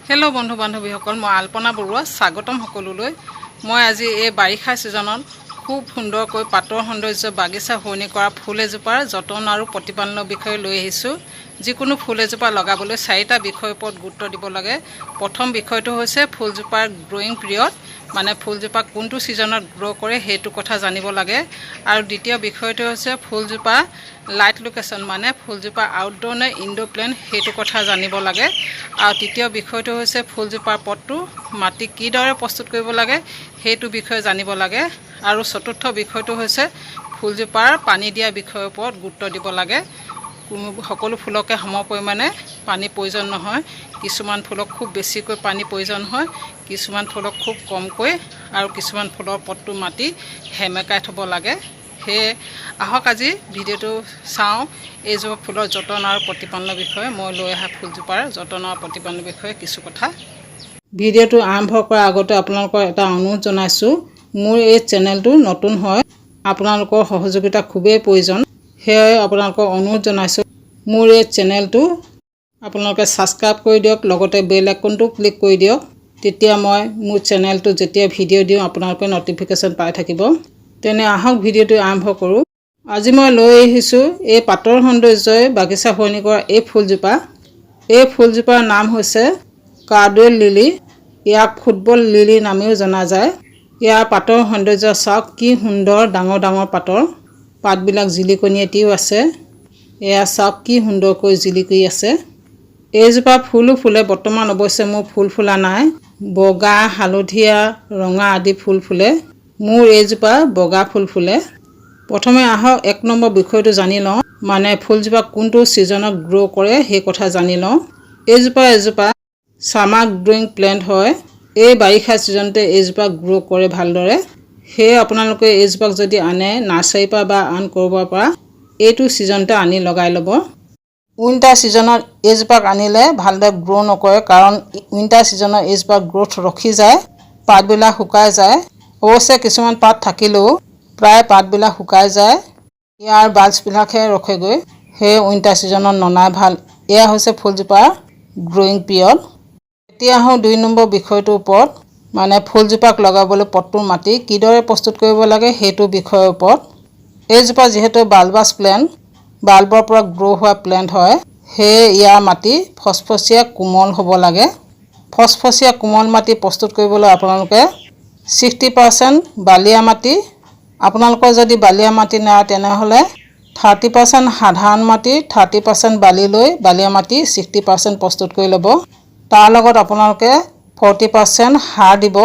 Hello' বন্ধু বান্ধৱীসকল, মই আল্পনা বৰুৱা স্বাগতম সকলোলৈ। মই আজি এই বাৰিষা ছিজনত খুব সুন্দৰকৈ পাতৰ সৌন্দৰ্য বাগিচা শুৱনি কৰা ফুল এজোপাৰ যতন আৰু প্ৰতিপালনৰ বিষয়ে লৈ আহিছোঁ। যিকোনো ফুল এজোপা লগাবলৈ 4টা বিষয়ৰ ওপৰত গুৰুত্ব দিব লাগে। প্ৰথম বিষয়টো হৈছে ফুলজোপাৰ গ্ৰ'য়িং পিৰিয়ড, মানে ফুলজোপা কোনটো ছিজনত গ্ৰ' কৰে সেইটো কথা জানিব লাগে। আৰু দ্বিতীয় বিষয়টো হৈছে ফুলজোপা লাইট লোকেশ্যন, মানে ফুলজোপা আউটড'ৰ নে ইনড'ৰ প্লেণ্ট সেইটো কথা জানিব লাগে। আৰু তৃতীয় বিষয়টো হৈছে ফুলজোপাৰ পটটো মাটি কিদৰে প্ৰস্তুত কৰিব লাগে সেইটো বিষয়ে জানিব লাগে। আৰু চতুৰ্থ বিষয়টো হৈছে ফুলজোপাৰ পানী দিয়া বিষয়ৰ ওপৰত গুৰুত্ব দিব লাগে। সকলো ফুলকে সম পৰিমাণে পানী প্ৰয়োজন নহয়। কিছুমান ফুলক খুব বেছিকৈ পানী প্ৰয়োজন হয়, কিছুমান ফুলক খুব কমকৈ, আৰু কিছুমান ফুলৰ পটটো মাটি সেমেকাই থ'ব লাগে। সেয়ে আহক আজি ভিডিঅ'টো চাওঁ এইজোপা ফুলৰ যতন আৰু প্ৰতিপালনৰ বিষয়ে। মই লৈ অহা ফুলজোপাৰ যতন আৰু প্ৰতিপালনৰ বিষয়ে কিছু কথা। ভিডিঅ'টো আৰম্ভ কৰাৰ আগতে আপোনালোকৰ এটা অনুৰোধ জনাইছোঁ, মোৰ এই চেনেলটো নতুন হয়, আপোনালোকৰ সহযোগিতা খুবেই প্ৰয়োজন। সেয়ে আপোনালোকক অনুৰোধ জনাইছোঁ, মোৰ এই চেনেলটো আপোনালোকে ছাবস্ক্ৰাইব কৰি দিয়ক, লগতে বেল আইকনটো ক্লিক কৰি দিয়ক। তেতিয়া মই মোৰ চেনেলটো যেতিয়া ভিডিঅ' দিওঁ আপোনালোকে নটিফিকেশ্যন পাই থাকিব। তেনে আহক ভিডিঅ'টো আৰম্ভ কৰোঁ। আজি মই লৈ আহিছোঁ এই পাতৰ সৌন্দৰ্যই বাগিচা শুৱনি কৰা এই ফুলজোপা। এই ফুলজোপাৰ নাম হৈছে কাৰ্ডৱেল লিলি। ইয়াক ফুটবল লিলি নামেও জনা যায়। ইয়াৰ পাতৰ সৌন্দৰ্য চাওক, কি সুন্দৰ ডাঙৰ ডাঙৰ পাতৰ। পাতবিলাক জিলিকনি এটিও আছে। এয়া চাওক কি সুন্দৰকৈ জিলিকি আছে। এইজোপা ফুলো ফুলে, বৰ্তমান অৱশ্যে মোৰ ফুল ফুলা নাই। বগা, হালধীয়া, ৰঙা আদি ফুল ফুলে। মোৰ এইজোপা বগা ফুল ফুলে। প্ৰথমে আহক 1 নম্বৰ বিষয়টো জানি লওঁ, মানে ফুলজোপা কোনটো ছিজনত গ্ৰ' কৰে সেই কথা জানি লওঁ। এইজোপা এজোপা ছামাৰ গ্ৰ'য়িং প্লেণ্ট হয়। এই বাৰিষা ছিজনতে এইজোপা গ্ৰ' কৰে ভালদৰে। সেয়ে আপোনালোকে এইজোপাক যদি আনে নাৰ্চাৰীৰ পৰা বা আন ক'ৰবাৰ পৰা, এইটো ছিজনতে আনি লগাই ল'ব। উইণ্টাৰ ছিজনত এইজোপাক আনিলে ভালদৰে গ্ৰ' নকৰে, কাৰণ উইণ্টাৰ ছিজনত এইজোপা গ্ৰ'থ ৰখি যায়, পাতবিলাক শুকাই যায়। অৱশ্যে কিছুমান পাত থাকিলেও প্ৰায় পাতবিলাক শুকাই যায়, ইয়াৰ বাল্বছবিলাকহে ৰখেগৈ। সেয়ে উইণ্টাৰ ছিজনত ননাই ভাল। এয়া হৈছে ফুলজোপাৰ গ্ৰ'য়িং পিৰিয়ড। এতিয়া আহোঁ 2 নম্বৰ বিষয়টোৰ ওপৰত, মানে ফুলজোপাক লগাবলৈ পটটোৰ মাটি কিদৰে প্ৰস্তুত কৰিব লাগে সেইটো বিষয়ৰ ওপৰত। এইজোপা যিহেতু বাল্বাছ প্লেণ্ট, বাল্বৰ পৰা গ্ৰ' হোৱা প্লেণ্ট হয়, সেয়ে ইয়াৰ মাটি ফচফচীয়া কোমল হ'ব লাগে। ফচফচীয়া কোমল মাটি প্ৰস্তুত কৰিবলৈ আপোনালোকে 60% বালিয়া মাটি, আপোনালোকৰ যদি বালিয়া মাটি নাই তেনেহ'লে 30% সাধাৰণ মাটি, 30% বালি লৈ বালিয়া মাটি 60% প্ৰস্তুত কৰি ল'ব। তাৰ লগত আপোনালোকে 40% সাৰ দিব।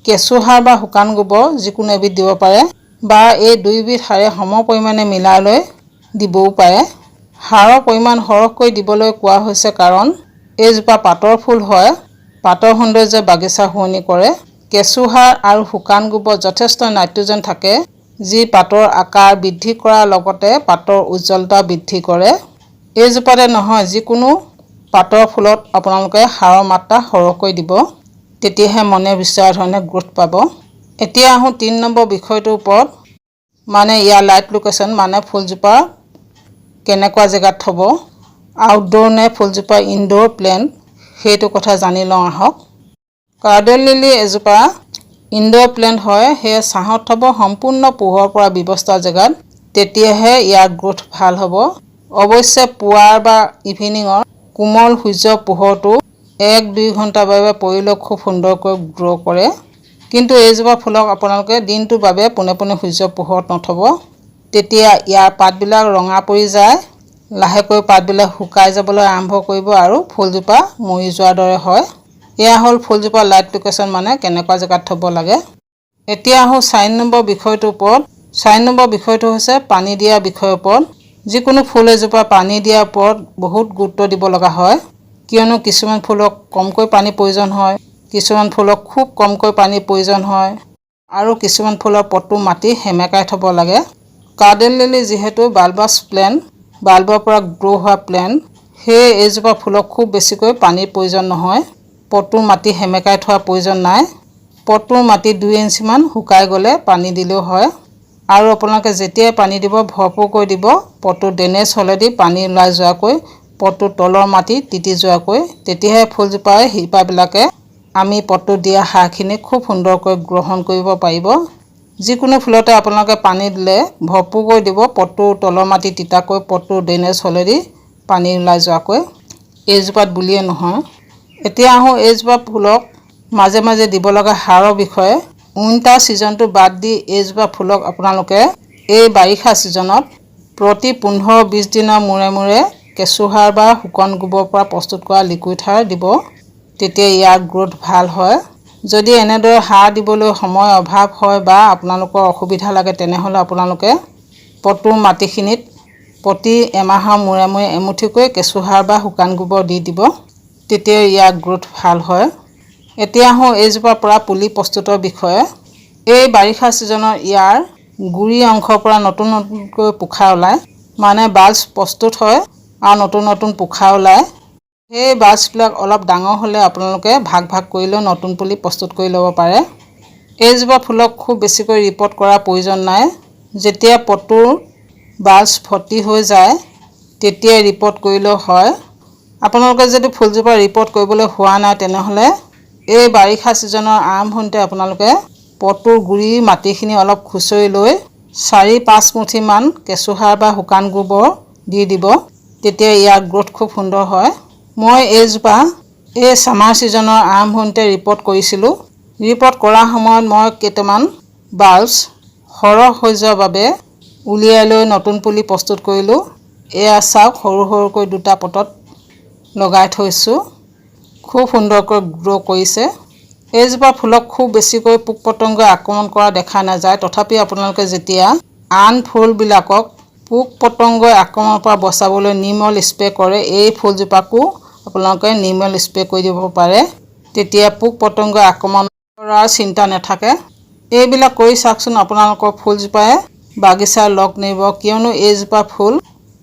কেঁচু সাৰ বা শুকান গোবৰ যিকোনো এবিধ দিব পাৰে, বা এই দুয়োবিধ সাৰে সম পৰিমাণে মিলাই লৈ দিবও পাৰে। সাৰৰ পৰিমাণ সৰহকৈ দিবলৈ কোৱা হৈছে কাৰণ এইজোপা পাতৰ ফুল হয়, পাতৰ সৌন্দৰ্যই বাগিচা শুৱনি কৰে। কেঁচু সাৰ আৰু শুকান গোবৰ যথেষ্ট নাইট্ৰজেন থাকে, যি পাতৰ আকাৰ বৃদ্ধি কৰাৰ লগতে পাতৰ উজ্জ্বলতা বৃদ্ধি কৰে। এইজোপাতে নহয়, যিকোনো পাতৰ ফুলত আপোনালোকে সাৰৰ মাত্ৰা সৰহকৈ দিব, তেতিয়াহে মনে বিচৰা ধৰণে গ্ৰোথ পাব। এতিয়া আহোঁ 3 নম্বৰ বিষয়টোৰ ওপৰত, মানে ইয়াৰ লাইট লোকেশ্যন, মানে ফুলজোপা কেনেকুৱা জেগাত থ'ব, আউটড'ৰ নে ফুলজোপা ইনড'ৰ প্লেণ্ট সেইটো কথা জানি লওঁ আহক। কাৰ্ডৱেল লিলি এজোপা ইনড'ৰ প্লেণ্ট হয়, সেয়ে ছাঁত থ'ব সম্পূৰ্ণ পোহৰ পৰা ব্যৱস্থা জেগাত, তেতিয়াহে ইয়াৰ গ্ৰোথ ভাল হ'ব। অৱশ্যে পুৱাৰ বা ইভিনিঙৰ কোমল সূৰ্যৰ পোহৰটো 1-2 ঘণ্টাৰ বাবে পৰিলেও খুব সুন্দৰকৈ গ্ৰ' কৰে। কিন্তু এইজোপা ফুলক আপোনালোকে দিনটোৰ বাবে পোনে পোনে সূৰ্যৰ পোহৰত নথ'ব, তেতিয়া ইয়াৰ পাতবিলাক ৰঙা পৰি যায়, লাহেকৈ পাতবিলাক শুকাই যাবলৈ আৰম্ভ কৰিব আৰু ফুলজোপা মৰি যোৱাৰ দৰে হয়। এয়া হ'ল ফুলজোপা লাইট লোকেশ্যন, মানে কেনেকুৱা জেগাত থ'ব লাগে। এতিয়া আহোঁ 4 নম্বৰ বিষয়টোৰ ওপৰত। 4 নম্বৰ বিষয়টো হৈছে পানী দিয়া বিষয়ৰ ওপৰত। যিকোনো ফুল এজোপা পানী দিয়াৰ ওপৰত বহুত গুৰুত্ব দিব লগা হয়, কিয়নো কিছুমান ফুলক কমকৈ পানী প্ৰয়োজন হয়, কিছুমান ফুলক খুব কমকৈ পানী প্ৰয়োজন হয়, আৰু কিছুমান ফুলৰ পটটো মাটি সেমেকাই থ'ব লাগে। কাৰ্ডৱেল লিলি যিহেতু বাল্বাছ প্লেণ্ট, বাল্বৰ পৰা গ্ৰ' হোৱা প্লেণ্ট, সেয়ে এইজোপা ফুলক খুব বেছিকৈ পানীৰ প্ৰয়োজন নহয়। পটটোৰ মাটি সেমেকাই থোৱাৰ প্ৰয়োজন নাই। পটটোৰ মাটি 2 ইঞ্চিমান শুকাই গ'লে পানী দিলেও হয়। আৰু আপোনালোকে যেতিয়াই পানী দিব ভৰপূৰকৈ দিব, পটটো ড্ৰেনেজ হ'লেদি পানী ওলাই যোৱাকৈ পটটোৰ তলৰ মাটি তিতি যোৱাকৈ, তেতিয়াহে ফুলজোপাৰ শিপাবিলাকে আমি পটটোত দিয়া সাৰখিনি খুব সুন্দৰকৈ গ্ৰহণ কৰিব পাৰিব। যিকোনো ফুলতে আপোনালোকে পানী দিলে ভৰপূৰকৈ দিব, পটটোৰ তলৰ মাটি তিতাকৈ পটটোৰ ড্ৰেইনেজ হ'লেদি পানী ওলাই যোৱাকৈ। এইজোপাত বুলিয়ে নহয়। এতিয়া আহোঁ এইজোপা ফুলক মাজে মাজে দিব লগা সাৰৰ বিষয়ে। উইণ্টাৰ ছিজনটো বাদ দি এইজোপা ফুলক আপোনালোকে এই বাৰিষা ছিজনত প্ৰতি 15-20 দিনৰ মূৰে মূৰে কেঁচু সাৰ বা শুকান গোবৰৰ পৰা প্ৰস্তুত কৰা লিকুইড সাৰ দিব। তেতিয়া ইয়াৰ গ্ৰোথ ভাল হয়। যদি এনেদৰে সাৰ দিবলৈ সময় অভাৱ হয় বা আপোনালোকৰ অসুবিধা লাগে, তেনেহ'লে আপোনালোকে পটটোৰ মাটিখিনিত প্ৰতি এমাহৰ মূৰে মূৰে এমুঠিকৈ কেঁচু সাৰ বা শুকান গোবৰ দি দিব। তেতিয়া ইয়াৰ গ্ৰোথ ভাল হয়। এতিয়া আহোঁ এইজোপাৰ পৰা পুলি প্ৰস্তুতৰ বিষয়ে। এই বাৰিষা ছিজনত ইয়াৰ গুৰি অংশৰ পৰা নতুন নতুনকৈ পোখা ওলায়, মানে বাল্বছ প্ৰস্তুত হয় আৰু নতুন নতুন পোখা ওলায়। সেই বাল্বছবিলাক অলপ ডাঙৰ হ'লে আপোনালোকে ভাগ ভাগ কৰিলেও নতুন পুলি প্ৰস্তুত কৰি ল'ব পাৰে। এইজোপা ফুলক খুব বেছিকৈ ৰিপৰ্ট কৰাৰ প্ৰয়োজন নাই। যেতিয়া পটটোৰ বাল্বছ ভৰ্তি হৈ যায় তেতিয়াই ৰিপৰ্ট কৰিলেও হয়। আপোনালোকে যদি ফুলজোপা ৰিপৰ্ট কৰিবলৈ হোৱা নাই, তেনেহ'লে এই বাৰিষা ছিজনৰ আৰম্ভণিতে আপোনালোকে পটটোৰ গুৰিৰ মাটিখিনি অলপ খুচৰি লৈ 4-5 মুঠিমান কেঁচু সাৰ বা শুকান গোবৰ দি দিব। তেতিয়া ইয়াৰ গ্ৰোথ খুব সুন্দৰ হয়। মই এইজোপা এই ছামাৰ ছিজনৰ আৰম্ভণিতে ৰিপৰ্ট কৰিছিলোঁ। ৰিপৰ্ট কৰাৰ সময়ত মই কেইটামান বাল্বছ সৰহ হৈ যোৱাৰ বাবে উলিয়াই লৈ নতুন পুলি প্ৰস্তুত কৰিলোঁ। এয়া চাওক, সৰু সৰুকৈ 2টা পটত লগাই থৈছোঁ। খুব সুন্দৰকৈ গ্ৰ' কৰিছে। এইজোপা ফুলক খুব বেছিকৈ পোক পতংগই আক্ৰমণ কৰা দেখা নাযায়। তথাপি আপোনালোকে যেতিয়া আন ফুলবিলাকক পোক পতংগই আক্ৰমণৰ পৰা বচাবলৈ নিমল স্প্ৰে কৰে, এই ফুলজোপাকো আপোনালোকে নিমল স্প্ৰে কৰি দিব পাৰে। তেতিয়া পোক পতংগই আক্ৰমণ কৰাৰ চিন্তা নাথাকে। এইবিলাক কৰি চাওকচোন, আপোনালোকৰ ফুলজোপাই বাগিচাৰ লগ নিব। কিয়নো এইজোপা ফুল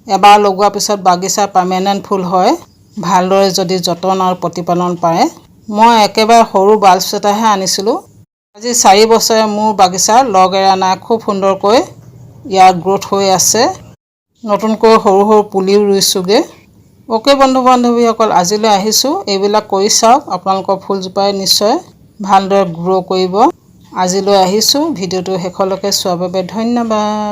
এবাৰ লগোৱাৰ পিছত বাগিচাৰ পাৰ্মানেণ্ট ফুল হয়, ভালদৰে যদি যতন আৰু প্ৰতিপালন পায়। মই একেবাৰে সৰু বাল্বছ এটাহে আনিছিলোঁ। আজি 4 বছৰে মোৰ বাগিচাৰ লগ এৰা নাই। খুব সুন্দৰকৈ ইয়াৰ গ্ৰোথ হৈ আছে। নতুনকৈ সৰু সৰু পুলিও ৰুইছোঁগৈ। অ'কে বন্ধু বান্ধৱীসকল, আজিলৈ আহিছোঁ। এইবিলাক কৰি চাওক, আপোনালোকৰ ফুলজোপাই নিশ্চয় ভালদৰে গ্ৰ' কৰিব। আজিলৈ আহিছোঁ। ভিডিঅ'টো শেষলৈকে চোৱাৰ বাবে ধন্যবাদ।